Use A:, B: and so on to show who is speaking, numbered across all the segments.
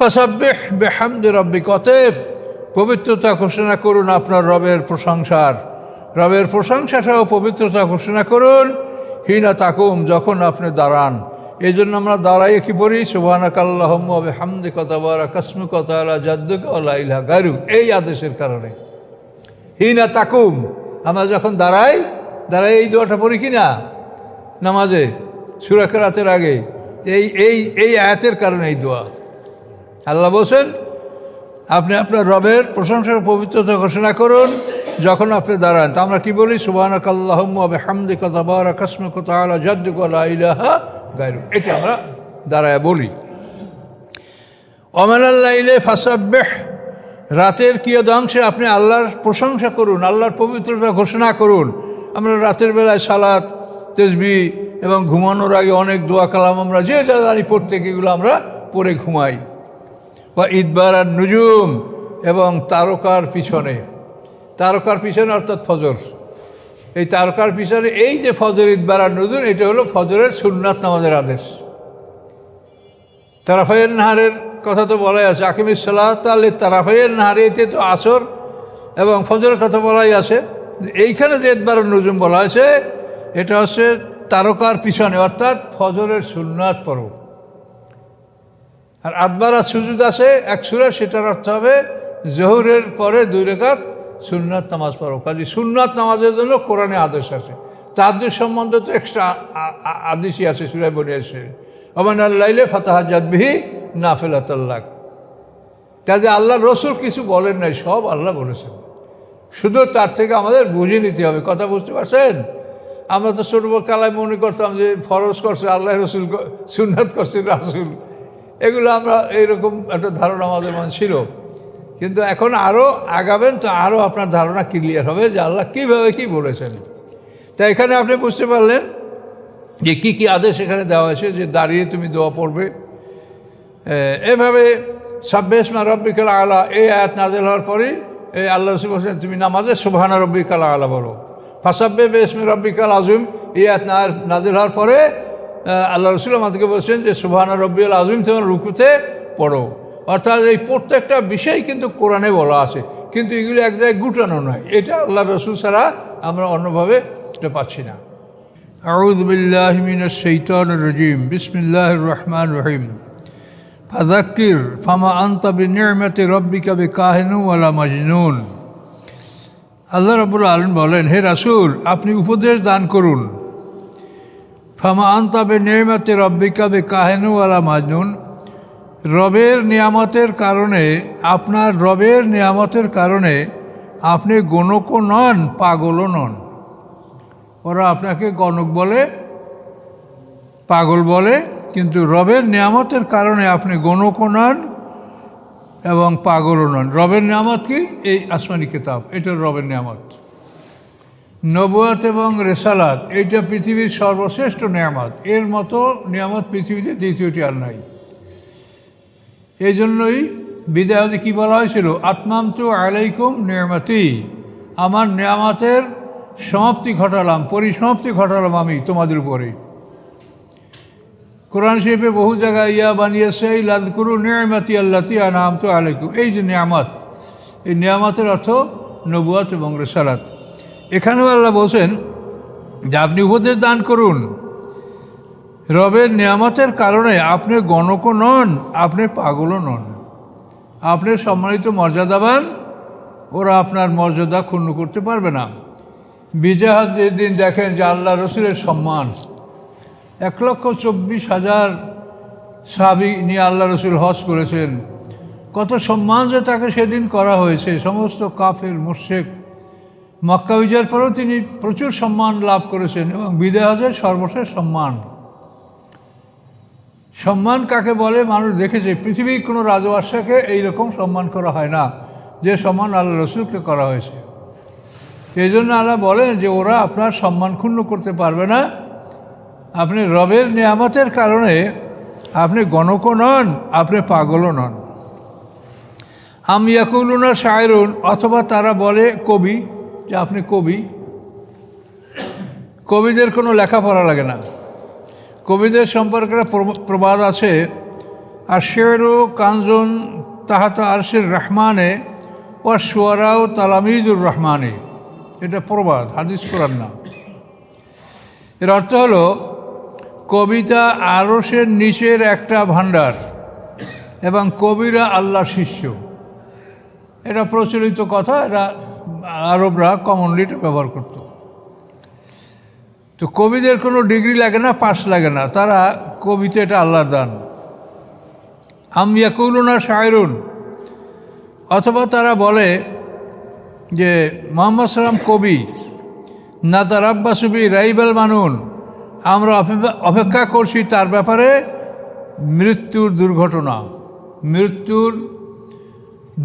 A: ফাসাব্বিহ বিহামদি রাব্বিক, অতএব পবিত্রতা ঘোষণা করুন আপনার রবের প্রশংসার, রবের প্রশংসা সহ পবিত্রতা ঘোষণা করুন হিনা তাকুম, যখন আপনি দাঁড়ান। এই জন্য আমরা দাঁড়াইয়ে কি পড়ি? সুবহানাকাল্লাহুম্মা ওয়া বিহামদিকা তাবারাকা ইসমুকা ওয়া তাআলা জাদ্দুকা ওয়া লা ইলাহা গায়রুক, এই আদেশের কারণে। হিনা তাকুম, আমরা যখন দাঁড়াই এই দোয়াটা পড়ি কি না নামাজে সূরা কিরাতের আগে, এই আয়াতের কারণে এই দোয়া। আল্লাহ বলছেন আপনি আপনার রবের প্রশংসার পবিত্রতা ঘোষণা করুন যখন আপনি দাঁড়ান। তা আমরা কি বলি? সুবহানাকাল্লাহুম্মা ওয়া বিহামদিকা তাবারাকা ইসমুকা ওয়া তাআলা জাদ্দুকা ওয়া লা ইলাহা গায়রুক, এটা আমরা দাঁড়ায় বলি। ওয়া মিনাল লাইলি ফাসাব্বিহ, রাতের কিয়দাংশে আপনি আল্লাহর প্রশংসা করুন, আল্লাহর পবিত্রতা ঘোষণা করুন। আমরা রাতের বেলায় সালাত, তাসবিহ এবং ঘুমানোর আগে অনেক দোয়া কালাম আমরা যে যা জানি পড়তে, এগুলো আমরা পড়ে ঘুমাই। বা ইদবার আর নুজুম, এবং তারকার পিছনে, তারকার পিছনে অর্থাৎ ফজর, এই তারকার পিছনে এই যে ফজর ইদবার আর নুজুম, এটা হলো ফজরের সুন্নাত নামাজের আদেশ। তারাফায়ের নাহারের কথা তো বলাই আছে, আকিমিস সালাত লিতারাফায়ের নাহার, এতে তো আসর এবং ফজরের কথা বলাই আছে। এইখানে যে ইদবার আর নুজুম বলা আছে, এটা হচ্ছে তারকার পিছনে অর্থাৎ ফজরের সুন্নাত পর্ব। আর আদবার আর সুজুদ আছে এক সূরা, সেটার অর্থ হবে জোহরের পরে 2 রাকাত সুন্নাত নামাজ পড়ো। কাজে সুন্নাত নামাজের জন্য কোরআনে আদেশ আছে। তাহাজ্জুদ সম্বন্ধে তো এক্সট্রা আদেশই আছে সূরা বনী ইসরাঈল, ওয়া মিনাল লাইলি ফাতাহাজ্জাদ বিহি নাফিলাতাল লাক। কাজে আল্লাহ রসুল কিছু বলেন নাই, সব আল্লাহ বলেছেন, শুধু তার থেকে আমাদের বুঝে নিতে হবে। কথা বুঝতে পারছেন? আমরা তো ছোটবেলায় মনে করতাম যে ফরজ করছে আল্লাহ, রসুল সুন্নাত করছে রাসূল, এগুলো আমরা এইরকম একটা ধারণা আমাদের মনে ছিল। কিন্তু এখন আরও আগাবেন তো আরও আপনার ধারণা ক্লিয়ার হবে যে আল্লাহ কীভাবে কী বলেছেন। তাই এখানে আপনি বুঝতে পারলেন যে কী কী আদেশ এখানে দেওয়া হয়েছে, যে দাঁড়িয়ে তুমি দোয়া পড়বে। এভাবে সাব্বিহ ইসমা রাব্বিকাল আ'লা, এই আয়াত নাযিল হওয়ার পরেই এই আল্লাহ রাসূল বলেছেন তুমি নামাজে সুবহানা রাব্বিকাল আ'লা বলো। ফাসাব্বিহ বিইসমি রাব্বিকাল আযীম, এই আয়াত নাযিল হওয়ার পরে আল্লাহ রসুল আমাদেরকে বলছেন যে সুবহানা রাব্বিয়াল আযীম তোমার রুকুতে পড়ো। অর্থাৎ এই প্রত্যেকটা বিষয় কিন্তু কোরআনে বলা আছে, কিন্তু এগুলো এক জায়গায় গুটানো নয়। এটা আল্লাহ রসুল ছাড়া আমরা অন্যভাবে এটা পাচ্ছি না। আউযু বিল্লাহি মিনাশ শাইতানির রাজীম, বিসমিল্লাহির রহমানির রহিম। ফাযাক্কির ফামা আনতা বিনি'মাতি রাব্বিকা বিকাহিনিন ওয়ালা মাজনুন। আল্লাহ রাব্বুল আলামিন বলেন, হে রাসূল আপনি উপদেশ দান করুন। ফামা আনতা বিনি'মাতি রাব্বিকা বিকাহিনিন ওয়ালা মাজনুন, রবের নিয়ামতের কারণে, আপনার রবের নিয়ামতের কারণে আপনি গণকও নন, পাগলও নন। ওরা আপনাকে গণক বলে, পাগল বলে, কিন্তু রবের নিয়ামতের কারণে আপনি গণকও নন এবং পাগলও নন। রবের নিয়ামত কি? এই আসমানি কিতাব, এটা রবের নিয়ামত। নবুয়ত এবং রিসালাত, এইটা পৃথিবীর সর্বশ্রেষ্ঠ নিয়ামত। এর মতো নিয়ামত পৃথিবীতে দ্বিতীয়টি আর নাই। এই জন্যই বিদায়তে কী বলা হয়েছিল? আতমামতু আলাইকুম নিয়ামতি, আমার নিয়ামতের সমাপ্তি ঘটালাম, পরিসমাপ্তি ঘটালাম আমি তোমাদের উপরে। কোরআন শরীফে বহু জায়গায় ইয়া বানিয়েছে লাযকুরু নিয়ামতি আল্লাতী আনআমতু আলাইকুম, এই যে নিয়ামত, এই নিয়ামতের অর্থ নবুয়ত এবং রিসালাত। এখানেও আল্লাহ বলছেন যে আপনি উপদেশ দান করুন। রবের নিয়ামতের কারণে আপনি গণকও নন, আপনি পাগলও নন, আপনি সম্মানিত মর্যাদাবান, ওরা আপনার মর্যাদা ক্ষুণ্ণ করতে পারবে না। বিজয় হজের দিন দেখেন যে আল্লাহ রসুলের সম্মান, 1,24,000 সাহাবী নিয়ে আল্লাহ রসুল হজ করেছেন। কত সম্মান যে তাকে সেদিন করা হয়েছে। সমস্ত কাফের মুশরিক, মক্কা বিজয়ের পরেও তিনি প্রচুর সম্মান লাভ করেছেন এবং বিদায় হজের সর্বশেষ সম্মান। সম্মান কাকে বলে মানুষ দেখেছে, পৃথিবীর কোনো রাজবাসাকে এইরকম সম্মান করা হয় না যে সম্মান আল্লাহ রসুলকে করা হয়েছে। এই জন্য আল্লাহ বলেন যে ওরা আপনার সম্মান ক্ষুণ্ণ করতে পারবে না। আপনি রবের নিয়ামতের কারণে আপনি গণকও নন, আপনি পাগলও নন। আম ইয়াকুলুনা শায়রুন, অথবা তারা বলে কবি, যে আপনি কবি। কবিদের কোনো লেখাপড়া লাগে না। কবিদের সম্পর্কে প্রবাদ আছে আর শেরু কানজুন তাহাতা আরশির রহমানে ও শুয়ারাও তালামিজুর রহমানে, এটা প্রবাদ, হাদিস কোরআন না। এর অর্থ হলো কবিতা আরশের নিচের একটা ভাণ্ডার এবং কবিরা আল্লাহর শিষ্য। এটা প্রচলিত কথা, এটা আরবরা কমনলি এটা ব্যবহার করত। তো কবিদের কোনো ডিগ্রি লাগে না, পাস লাগে না, তারা কবিতা এটা আল্লাহর দান। আম ইয়াকুলুনা শায়রুন, অথবা তারা বলে যে মুহাম্মদ সাল্লাম কবি। না তারাব্বাসু বি রাইবাল মানুন, আমরা অপেক্ষা করছি তার ব্যাপারে মৃত্যুর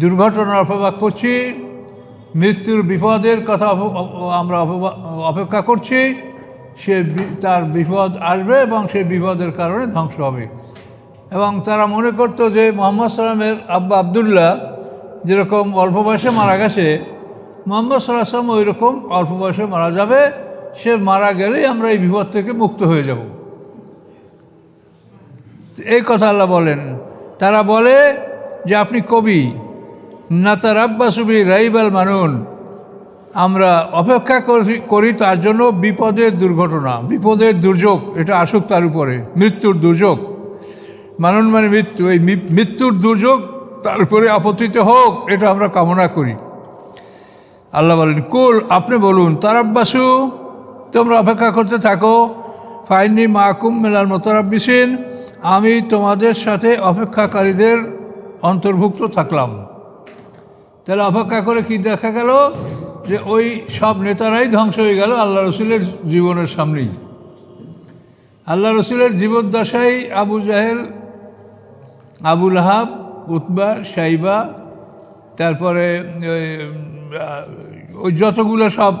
A: দুর্ঘটনার অপেক্ষা করছি, মৃত্যুর বিপদের কথা আমরা অপেক্ষা করছি। তার বিপদ আসবে এবং সেই বিপদের কারণে ধ্বংস হবে। এবং তারা মনে করতো যে মুহাম্মদ সাল্লামের আব্বা আবদুল্লাহ যেরকম অল্প বয়সে মারা গেছে, মুহাম্মদ সাল্লাল্লাহু আলাইহি ওয়াসাল্লাম ওই রকম অল্প বয়সে মারা যাবে। সে মারা গেলেই আমরা এই বিপদ থেকে মুক্ত হয়ে যাব, এই কথা আল্লাহ বলেন। তারা বলে যে আপনি কবি। না তারাব্বাসু বি রাইবাল মানুন, আমরা অপেক্ষা করি তার জন্য বিপদের দুর্যোগ এটা আসুক তার উপরে, মৃত্যুর দুর্যোগ। মানুন মানে মৃত্যু, এই মৃত্যুর দুর্যোগ তার উপরে আপতিত হোক, এটা আমরা কামনা করি। আল্লাহ বলেন কুল, আপনি বলুন, তারাব্বাসু, তোমরা অপেক্ষা করতে থাকো, ফাইন্নি মাকুম মিনাল মুতারাব্বিসিন, আমি তোমাদের সাথে অপেক্ষাকারীদের অন্তর্ভুক্ত থাকলাম। তাহলে অপেক্ষা করে কি দেখা গেল যে ওই সব নেতারাই ধ্বংস হয়ে গেল আল্লাহ রসুলের জীবনের সামনেই। আল্লাহ রসুলের জীবদ্দশায় আবু জাহেল, আবু লাহাব, উতবা, শাইবা, তারপরে ওই যতগুলো সব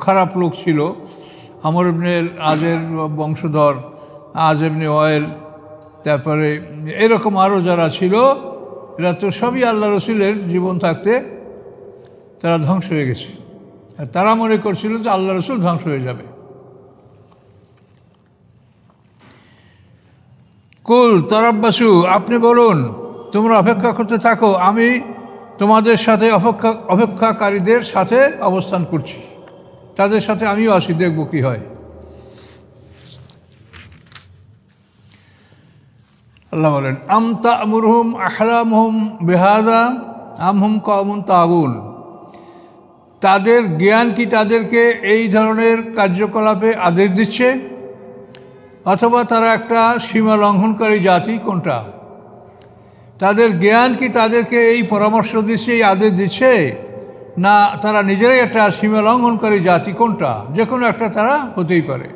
A: খারাপ লোক ছিল, আমর ইবনে আজের বংশধর, আজ ইবনে ওয়াইল, তারপরে এরকম আরও যারা ছিল, এরা তো সবই আল্লাহ রসুলের জীবন থাকতে তারা ধ্বংস হয়ে গেছে। আর তারা মনে করছিল যে আল্লাহ রসুল ধ্বংস হয়ে যাবে। কুল তারাব্বাসু, আপনি বলুন, তোমরা অপেক্ষা করতে থাকো, আমি তোমাদের সাথে অপেক্ষাকারীদের সাথে অবস্থান করছি, তাদের সাথে আমিও আসি, দেখব কি হয়। আল্লাহ বলেন আম তা'মুরুহুম আহলামুহুম বিহাদা আম হুম কওমুন তাগুন, তাদের জ্ঞান কি তাদেরকে এই ধরনের কার্যকলাপে আদেশ দিচ্ছে, অথবা তারা একটা সীমা লঙ্ঘনকারী জাতি, কোনটা? তাদের জ্ঞান কি তাদেরকে এই পরামর্শ দিচ্ছে, এই আদেশ দিচ্ছে, না তারা নিজেরাই একটা সীমা লঙ্ঘনকারী জাতি, কোনটা? যে কোনো একটা তারা হতেই পারে।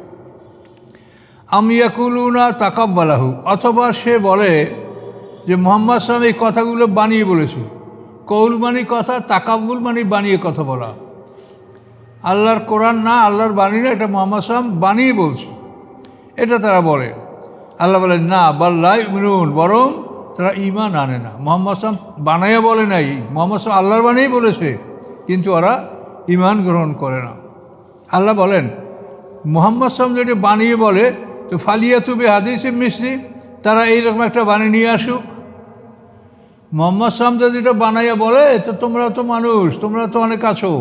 A: আম ইয়াকুলুনা তাকাব্বালাহু, অথবা সে বলে যে মুহাম্মদ সাল্লাল্লাহু আলাইহি ওয়াসাল্লাম এই কথাগুলো বানিয়ে বলেছে। কৌল মানে কথা, তাকাব্বুল মানে বানিয়ে কথা বলা। আল্লাহর কোরআন না, আল্লাহর বাণী না, এটা মুহাম্মদ সাল্লাল্লাহু আলাইহি ওয়াসাল্লাম বানিয়ে বলছে, এটা তারা বলে। আল্লাহ বলেন না, বাল লা ইউমিনুন, বরং তারা ঈমান আনে না। মুহাম্মদ সাল্লাল্লাহু আলাইহি ওয়াসাল্লাম বানাইয়া বলে নাই, মুহাম্মদ সাল্লাল্লাহু আলাইহি ওয়াসাল্লাম আল্লাহর বাণীই বলেছে, কিন্তু ওরা ঈমান গ্রহণ করে না। আল্লাহ বলেন মুহাম্মদ সাল্লাল্লাহু আলাইহি ওয়াসাল্লাম যদি বানিয়ে বলে তো ফালিয়াতু বিহাদিসিম মিসলি, তারা এইরকম একটা বাণী নিয়ে আসুক। মুহাম্মদ সাল্লাল্লাহু আলাইহি ওয়াসাল্লাম যদি এটা বানাইয়া বলে তো তোমরা তো মানুষ, তোমরা তো অনেক আছো,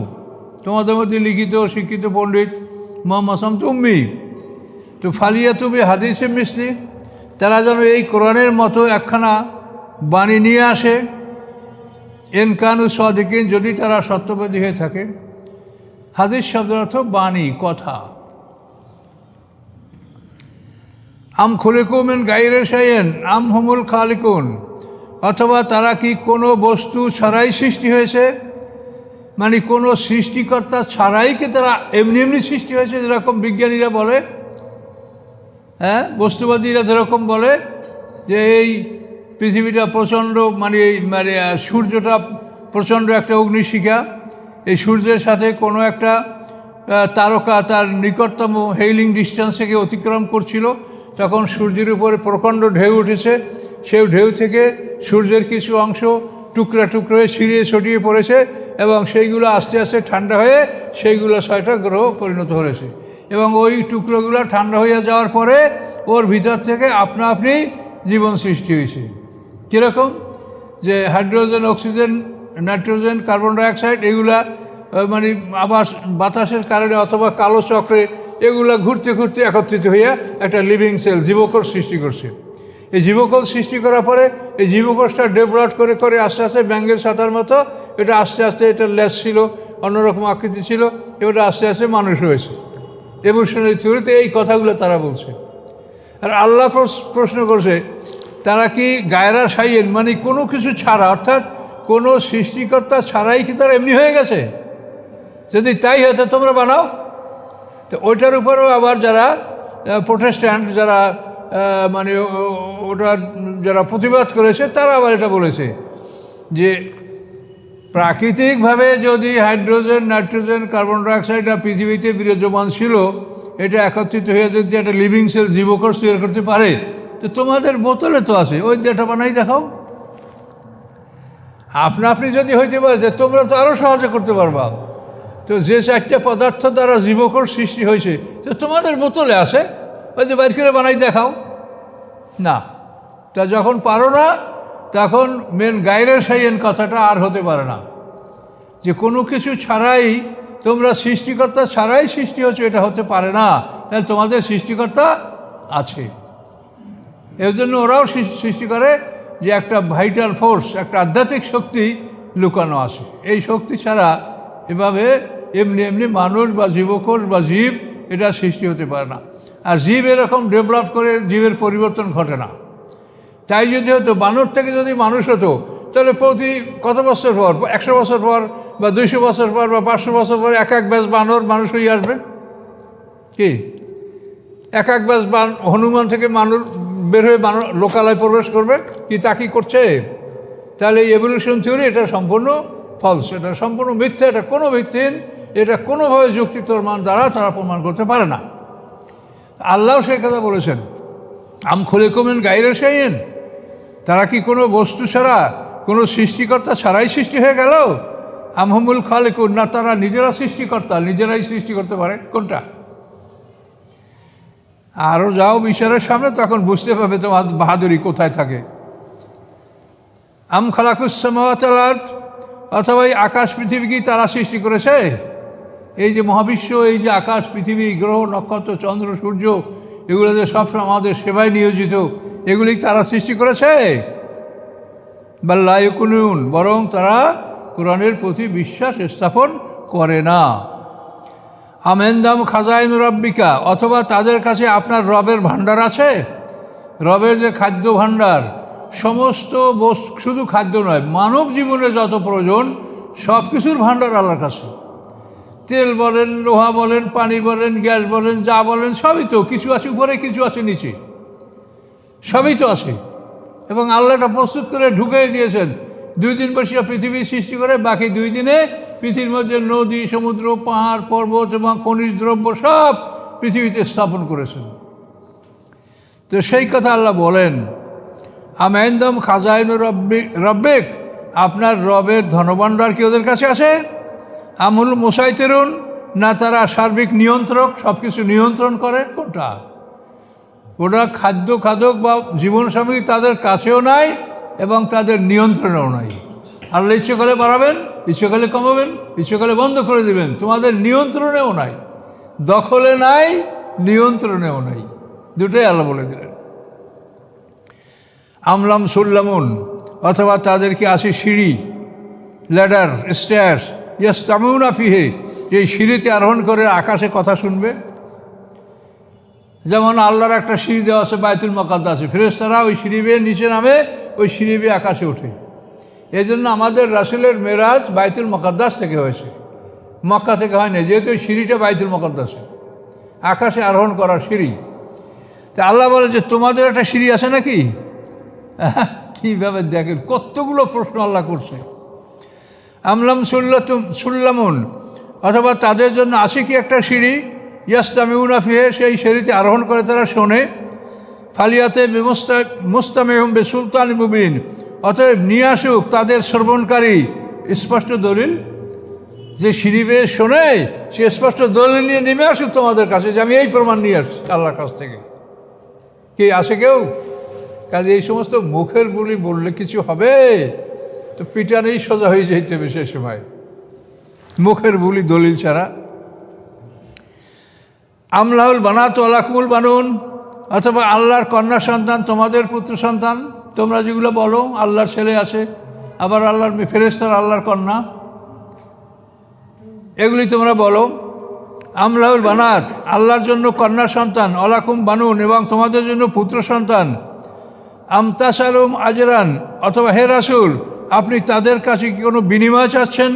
A: তোমাদের মধ্যে লিখিত শিক্ষিত পণ্ডিত, মুহাম্মদ সাল্লাল্লাহু আলাইহি ওয়াসাল্লাম তো উম্মি, তো ফালিয়াতু বিহাদিসিম মিসলি, তারা যেন এই কোরআনের মতো একখানা বাণী নিয়ে আসে। ইন কানু সাদিকিন, যদি তারা সত্যবাদী হয়ে থাকে। হাদিস শব্দের অর্থ বাণী, কথা। আম খুলিকু মিন গায়রি শাইইন আম হুমুল খালিকুন, অথবা তারা কি কোনো বস্তু ছাড়াই সৃষ্টি হয়েছে, মানে কোনো সৃষ্টিকর্তা ছাড়াই কি তারা এমনি এমনি সৃষ্টি হয়েছে, যেরকম বিজ্ঞানীরা বলে, হ্যাঁ, বস্তুবাদীরা যেরকম বলে যে এই পৃথিবীটা প্রচণ্ড মানে সূর্যটা প্রচণ্ড একটা অগ্নিশিখা, এই সূর্যের সাথে কোনো একটা তারকা তার নিকটতম হেইলিং ডিস্টেন্স থেকে অতিক্রম করছিল, তখন সূর্যের উপরে প্রকাণ্ড ঢেউ উঠেছে, সেই ঢেউ থেকে সূর্যের কিছু অংশ টুকরা টুকরো হয়ে ছিঁড়িয়ে ছড়িয়ে পড়েছে এবং সেইগুলো আস্তে আস্তে ঠান্ডা হয়ে সেইগুলো 6টা গ্রহ পরিণত হয়েছে। এবং ওই টুকরোগুলো ঠান্ডা হয়ে যাওয়ার পরে ওর ভিতর থেকে আপনা আপনি জীবন সৃষ্টি হয়েছে। কীরকম? যে hydrogen, oxygen, nitrogen, carbon dioxide এগুলা মানে আবার বাতাসের কারণে অথবা কালো চক্রে এগুলা ঘুরতে ঘুরতে একত্রিত হইয়া একটা লিভিং সেল জীবকোষ সৃষ্টি করছে। এই জীবকোষ সৃষ্টি করার পরে এই জীবকোষটা ডেভেলপ করে করে আস্তে আস্তে ব্যাঙের ছাতার মতো এটা আস্তে আস্তে এটা লেজ ছিল, অন্যরকম আকৃতি ছিল, এবার আস্তে আস্তে মানুষ হয়েছে। এভলিউশনারি থিওরিতে এই কথাগুলো তারা বলছে। আর আল্লাহ প্রশ্ন করছে, তারা কি গায়রা সাইয়েন মানে কোনো কিছু ছাড়া, অর্থাৎ কোনো সৃষ্টিকর্তা ছাড়াই কি তারা এমনি হয়ে গেছে? যদি তাই হয়তো তোমরা বানাও। তো ওইটার উপরেও আবার যারা প্রোটেস্ট্যান্ট, যারা মানে ওটার যারা প্রতিবাদ করেছে, তারা আবার এটা বলেছে যে প্রাকৃতিকভাবে যদি হাইড্রোজেন, নাইট্রোজেন, কার্বন ডাইঅক্সাইড পৃথিবীতে বিরাজমান ছিল, এটা একত্রিত হয়ে যদি একটা লিভিং সেল জীবকোষ তৈরি করতে পারে, তো তোমাদের বোতলে তো আছে, ওই যেটা বানাই দেখাও। আপনি যদি হইতে পারে যে তোমরা তো আরও সহজে করতে পারবা। তো যে চারটে পদার্থ দ্বারা জীবকোষ সৃষ্টি হয়েছে, তো তোমাদের বোতলে আছে, ওই যে বাইর করে বানাই দেখাও না। তা যখন পারো না, তখন মেন গায়রে সাইয়েন কথাটা আর হতে পারে না, যে কোনো কিছু ছাড়াই তোমরা সৃষ্টিকর্তা ছাড়াই সৃষ্টি হচ্ছে, এটা হতে পারে না। তাহলে তোমাদের সৃষ্টিকর্তা আছে। এর জন্য ওরাও সৃষ্টি করে যে একটা ভাইটাল ফোর্স, একটা আধ্যাত্মিক শক্তি লুকানো আছে। এই শক্তি ছাড়া এভাবে এমনি এমনি মানুষ বা জীবকোষ বা জীব এটা সৃষ্টি হতে পারে না। আর জীব এরকম ডেভেলপ করে জীবের পরিবর্তন ঘটে না। তাই যদি হতো, বানর থেকে যদি মানুষ হতো, তাহলে প্রতি কত বছর পর, 100 বছর পর বা 200 বছর পর বা 500 বছর পর এক ব্যাচ বানর মানুষ হয়ে আসবে। কি এক ব্যাচ হনুমান থেকে মানুষ বের হয়ে বানর লোকালয়ে প্রবেশ করবে? কি তা কি করছে? তাহলে এই এভলিউশন থিওরি এটা সম্পূর্ণ ফলস, এটা সম্পূর্ণ মিথ্যা, এটা কোনো ভিত্তিহীন, এটা কোনোভাবে যুক্তিতর্ক দ্বারা তারা প্রমাণ করতে পারে না। আল্লাহ সেই কথা বলেছেন, আম খলিকুমিন গায়রে শাইইন, তারা কি কোনো বস্তু ছাড়া, কোনো সৃষ্টিকর্তা ছাড়াই সৃষ্টি হয়ে গেল? আমহুমুল খালিকুন, না তারা নিজেরা সৃষ্টিকর্তা, নিজেরাই সৃষ্টি করতে পারে? কোনটা? আরও যাও বিচারের সামনে, তখন বুঝতে পারবে তোমার বাহাদুরি কোথায় থাকে। আম খালাকুস সামাওয়াতি ওয়াল আরদ, অথবা এই আকাশ পৃথিবী কি তারা সৃষ্টি করেছে? এই যে মহাবিশ্ব, এই যে আকাশ পৃথিবী, গ্রহ নক্ষত্র, চন্দ্র সূর্য, এগুলো যে সবসময় আমাদের সেবায় নিয়োজিত, এগুলি তারা সৃষ্টি করেছে? বাল লা ইউকিনুন, বরং তারা কোরআনের প্রতি বিশ্বাস স্থাপন করে না। আম ইনদাহুম খাজাইনু রাব্বিকা, অথবা তাদের কাছে আপনার রবের ভাণ্ডার আছে? রবের যে খাদ্য ভাণ্ডার, সমস্ত শুধু খাদ্য নয়, মানব জীবনে যত প্রয়োজন সব কিছুর ভাণ্ডার আল্লাহর কাছে। তেল বলেন, লোহা বলেন, পানি বলেন, গ্যাস বলেন, যা বলেন সবই তো, কিছু আছে উপরে, কিছু আছে নিচে, সবই তো আছে। এবং আল্লাহটা প্রস্তুত করে ঢুকিয়ে দিয়েছেন। 2 দিন বসিয়া পৃথিবী সৃষ্টি করে, বাকি 2 দিনে পৃথিবীর মধ্যে নদী, সমুদ্র, পাহাড়, পর্বত এবং খনিজ দ্রব্য সব পৃথিবীতে স্থাপন করেছেন। তো সেই কথা আল্লাহ বলেন, আম ইনদাহুম খাজাইনু রাব্বিক, আপনার রবের ধনভাণ্ডার কি ওদের কাছে আছে? আমুল মুসাইতিরুন, না তারা সার্বিক নিয়ন্ত্রক, সব কিছু নিয়ন্ত্রণ করে? কোনটা? ওরা খাদ্য খাদক বা জীবন সামগ্রী তাদের কাছেও নাই এবং তাদের নিয়ন্ত্রণেও নাই। আল্লাহ ইচ্ছে করলে বাড়াবেন, ইচ্ছে করলে কমাবেন, ইচ্ছে করলে বন্ধ করে দেবেন, তোমাদের নিয়ন্ত্রণেও নাই, দখলে নাই, নিয়ন্ত্রণেও নাই, দুটোই আল্লাহ বলে দিলেন। আমলাম সুল্লামুন, অথবা তাদের কি আছে সিঁড়ি, ল্যাডার, স্টেয়ার্স, ইয়াস্তামিউনা ফিহে, এই সিঁড়িতে আরোহণ করে আকাশে কথা শুনবে। যেমন আল্লাহর একটা সিঁড়ি দেওয়া আছে বাইতুল মুকাদ্দাসে, ফেরেশতারা ওই সিঁড়ি বেয়ে নিচে নামে, ওই সিঁড়ি বেয়ে আকাশে ওঠে। এই জন্য আমাদের রাসূলের মেরাজ বাইতুল মুকাদ্দাস থেকে হয়েছে, মক্কা থেকে হয় না, যেহেতু ওই সিঁড়িটা বাইতুল মুকাদ্দাসে, আকাশে আরোহণ করার সিঁড়ি। তা আল্লাহ বলে যে তোমাদের একটা সিঁড়ি আছে নাকি? কীভাবে দেখেন, কতগুলো প্রশ্ন আল্লাহ করছে। আমলাম সুল্লামুন, অথবা তাদের জন্য আছে কি একটা সিঁড়ি, ইয়াস্তামিউনা ফিহে, সেই সিঁড়িতে আরোহণ করে তারা শোনে। ফালিয়াতে মুস্তামিউম বিসুলতান মুবিন, অতএব নিয়ে আসুক তাদের শ্রবণকারী স্পষ্ট দলিল। যে সিঁড়ি বেয়ে শোনে সে স্পষ্ট দলিল নিয়ে নেমে আসুক তোমাদের কাছে, যে আমি এই প্রমাণ নিয়ে আসছি আল্লাহর কাছ থেকে। কি আসে কেউ? কাজে এই সমস্ত মুখের বুলি বললে কিছু হবে? তো পিটানেই সোজা হয়ে যেতে হবে সে সময়, মুখের বুলি দলিল ছাড়া। আমলাহুল বানাত ওয়ালাকুমুল বানুন, অথবা আল্লাহর কন্যা সন্তান তোমাদের পুত্র সন্তান। তোমরা যেগুলো বলো আল্লাহর ছেলে আছে, আবার আল্লাহর ফেরেশতারা আল্লাহর কন্যা, এগুলি তোমরা বলো। আমলাহুল বানাত, আল্লাহর জন্য কন্যা সন্তান, ওয়ালাকুম বানুন, এবং তোমাদের জন্য পুত্র সন্তান। আমতাসালুম আজরান, অথবা হে রাসূল আপনি তাদের কাছে কি কোনো বিনিময় চাচ্ছেন?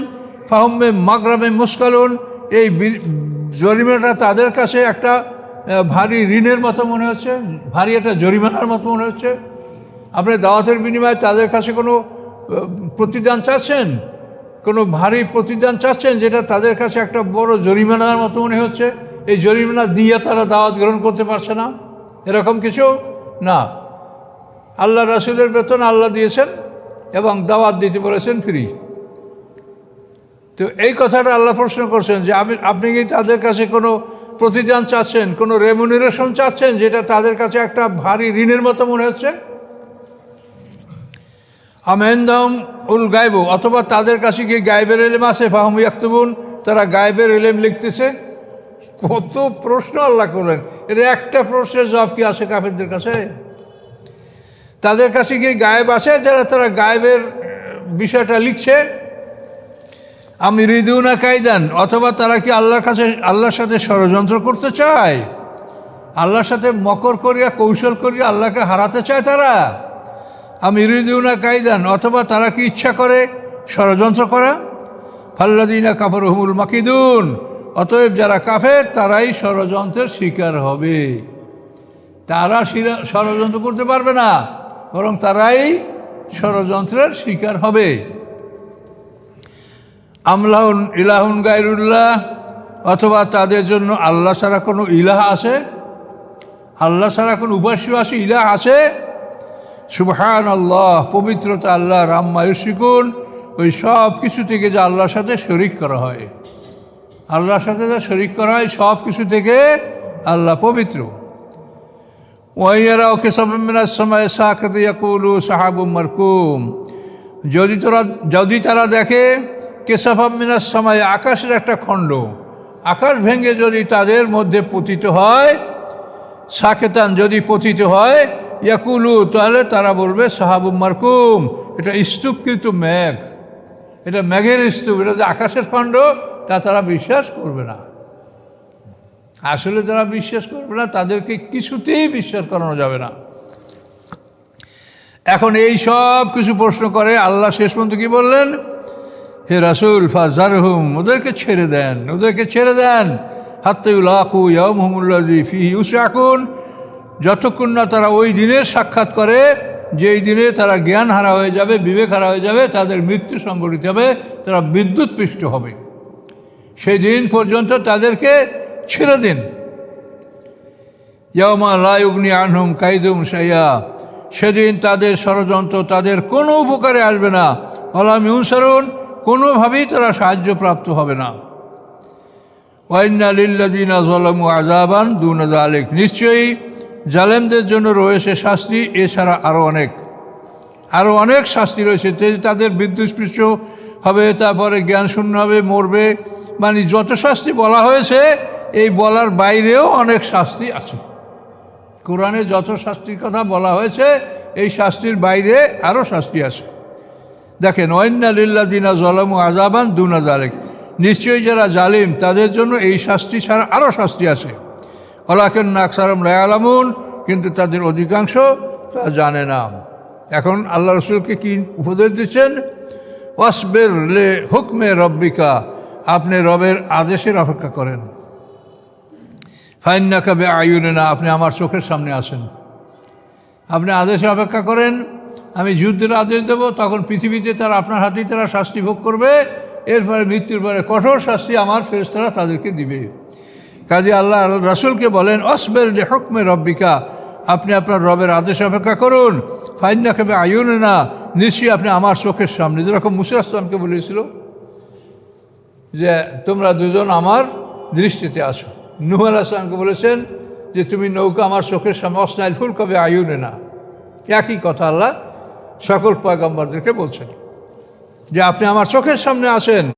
A: ফাহুম্মে মাগরামে মুসকালুন, এই জরিমানাটা তাদের কাছে একটা ভারী ঋণের মতো মনে হচ্ছে, ভারী একটা জরিমানার মতো মনে হচ্ছে। আপনি দাওয়াতের বিনিময়ে তাদের কাছে কোনো প্রতিদান চাচ্ছেন, কোনো ভারী প্রতিদান চাচ্ছেন, যেটা তাদের কাছে একটা বড় জরিমানার মতো মনে হচ্ছে। এই জরিমানা দিয়ে তারা দাওয়াত গ্রহণ করতে পারছে না, এরকম কিছু না। আল্লাহ রাসূলের বেতন আল্লাহ দিয়েছেন এবং দাওয়াত দিতে বলেছেন ফ্রি। তো এই কথাটা আল্লাহ প্রশ্ন করছেন যে আপনি কি তাদের কাছে কোনো প্রতিদান চাচ্ছেন, কোনো রেমুনারেশন চাচ্ছেন, যেটা তাদের কাছে একটা ভারী ঋণের মতো মনে হচ্ছে? আমেন্দাম উল গায়ব, অথবা তাদের কাছে কি গায়েবের এলেম আছে? ফাহুম ইয়াকতুবুন, তারা গায়েবের এলেম লিখতেছে। কত প্রশ্ন আল্লাহ করলেন, এর একটা প্রশ্নের জবাব কি আছে কাফেরদের কাছে? তাদের কাছে কি গায়েব আছে যারা তারা গায়েবের বিষয়টা লিখছে? আমি রিদুনা কায়দান, অথবা তারা কি আল্লাহর সাথে ষড়যন্ত্র করতে চায়, আল্লাহর সাথে মকর করিয়া কৌশল করিয়া আল্লাহকে হারাতে চায় তারা? আমি রিদুনা কায়দান, অথবা তারা কি ইচ্ছা করে ষড়যন্ত্র করা? ফাল্লাযীনা কাফারু হুমুল মাকিদুন, অতএব যারা কাফের তারাই ষড়যন্ত্রের শিকার হবে। তারা ষড়যন্ত্র করতে পারবে না, বরং তারাই ষড়যন্ত্রের শিকার হবে। আমলাহুন ইলাহুন গায়রুল্লাহ, অথবা তাদের জন্য আল্লাহ ছাড়া কোনো ইলাহ আছে, আল্লাহ ছাড়া কোনো উপাস্য আছে, ইলাহ আছে? সুবহানাল্লাহ, পবিত্রতা আল্লাহ, আম্মা ইউশরিকুন, ওই সব কিছু থেকে যা আল্লাহর সাথে শরিক করা হয়, আল্লাহর সাথে যা শরিক করা হয় সব কিছু থেকে আল্লাহ পবিত্র। ওয়াইয়ারাও কাসাবাম মিনাস সামায়ে সাকিতান ইয়াকুলু সাহাবুম মারকুম, যদি তারা দেখে কেসাফাম মিনাস সামায়ে, আকাশের একটা খণ্ড, আকাশ ভেঙে যদি তাদের মধ্যে পতিত হয়, সাকেতান, যদি পতিত হয়, ইয়াকুলু, তাহলে তারা বলবে সাহাবুম মারকুম, এটা স্তূপকৃত মেঘ, এটা মেঘের স্তূপ, এটা যে আকাশের খণ্ড, তা তারা বিশ্বাস করবে না। আসলে যারা বিশ্বাস করবে না তাদেরকে কিছুতেই বিশ্বাস করানো যাবে না। এখন এই সব কিছু প্রশ্ন করে আল্লাহ শেষ পর্যন্ত কি বললেন? হে রাসূল ফাযারহুম, ওদেরকে ছেড়ে দেন, ওদেরকে ছেড়ে দেন। হাত্তা ইউলাকু ইয়াওমহুমুল্লাযী ফীহি ইউশআকুন, যতক্ষণ না তারা ওই দিনের সাক্ষাৎ করে যেই দিনে তারা জ্ঞান হারা হয়ে যাবে, বিবেক হারা হয়ে যাবে, তাদের মৃত্যু সংঘটিত হবে, তারা বিদ্যুৎপৃষ্ট হবে। সেই দিন পর্যন্ত তাদেরকে ছেড়ে দিন। ইয়াওমা লা ইউগনি আনহুম কাইদুহুম শাইআ, সেদিন তাদের ষড়যন্ত্র তাদের কোনো উপকারে আসবে না। ওয়ালা ইউনসারুন, কোনোভাবেই তারা সাহায্যপ্রাপ্ত হবে না। ওয়া ইন্না লিল্লাযীনা যালামু আযাবান দুনা যালিক, নিশ্চয়ই জালেমদের জন্য রয়েছে শাস্তি এছাড়া আরও অনেক শাস্তি রয়েছে। তাদের বিদ্যুৎস্পৃষ্ট হবে, তারপরে জ্ঞান শূন্য হবে, মরবে, মানে যত শাস্তি বলা হয়েছে এই বলার বাইরেও অনেক শাস্তি আছে। কোরআনে যত শাস্তির কথা বলা হয়েছে এই শাস্তির বাইরে আরও শাস্তি আছে। দেখেন, ওয়াইন্না লিল্লাযীনা যালামু আযাবান দুনা যালিক, নিশ্চয়ই যারা জালিম তাদের জন্য এই শাস্তি ছাড়া আরও শাস্তি আছে। ওয়ালাকিন্না আকসারহুম লা ইয়ালামুন, কিন্তু তাদের অধিকাংশ তা জানে না। এখন আল্লাহ রাসূলকে কি উপদেশ দিচ্ছেন? ওয়াসবির লি হুকমে রব্বিকা, আপনি রবের আদেশের অপেক্ষা করেন। ফাইন্নাকা বিআয়ুনিনা, আপনি আমার চোখের সামনে আসেন, আপনি আদেশে অপেক্ষা করেন। আমি যুদ্ধের আদেশ দেব, তখন পৃথিবীতে তারা আপনার হাতেই তারা শাস্তি ভোগ করবে, এরপরে মৃত্যুর পরে কঠোর শাস্তি আমার ফেরেশতারা তাদেরকে দিবে। কাজে আল্লাহ রাসূলকে বলেন ওয়াসবির লি হুকমে রব্বিকা, আপনি আপনার রবের আদেশ অপেক্ষা করুন। ফাইন্নাকা বিআয়ুনিনা, নিশ্চয়ই আপনি আমার চোখের সামনে। যেরকম মুসা আসলামকে বলেছিল যে তোমরা দুজন আমার দৃষ্টিতে আসো, নূহ আলাইহিস সালামকে বলেছেন যে তুমি নৌকা আমার চোখের সামনে, অসনাইল ফুলকা বিআয়ুনিনা, একই কথা আল্লাহ সকল পয়গম্বরদেরকে বলছেন যে আপনি আমার চোখের সামনে আসেন।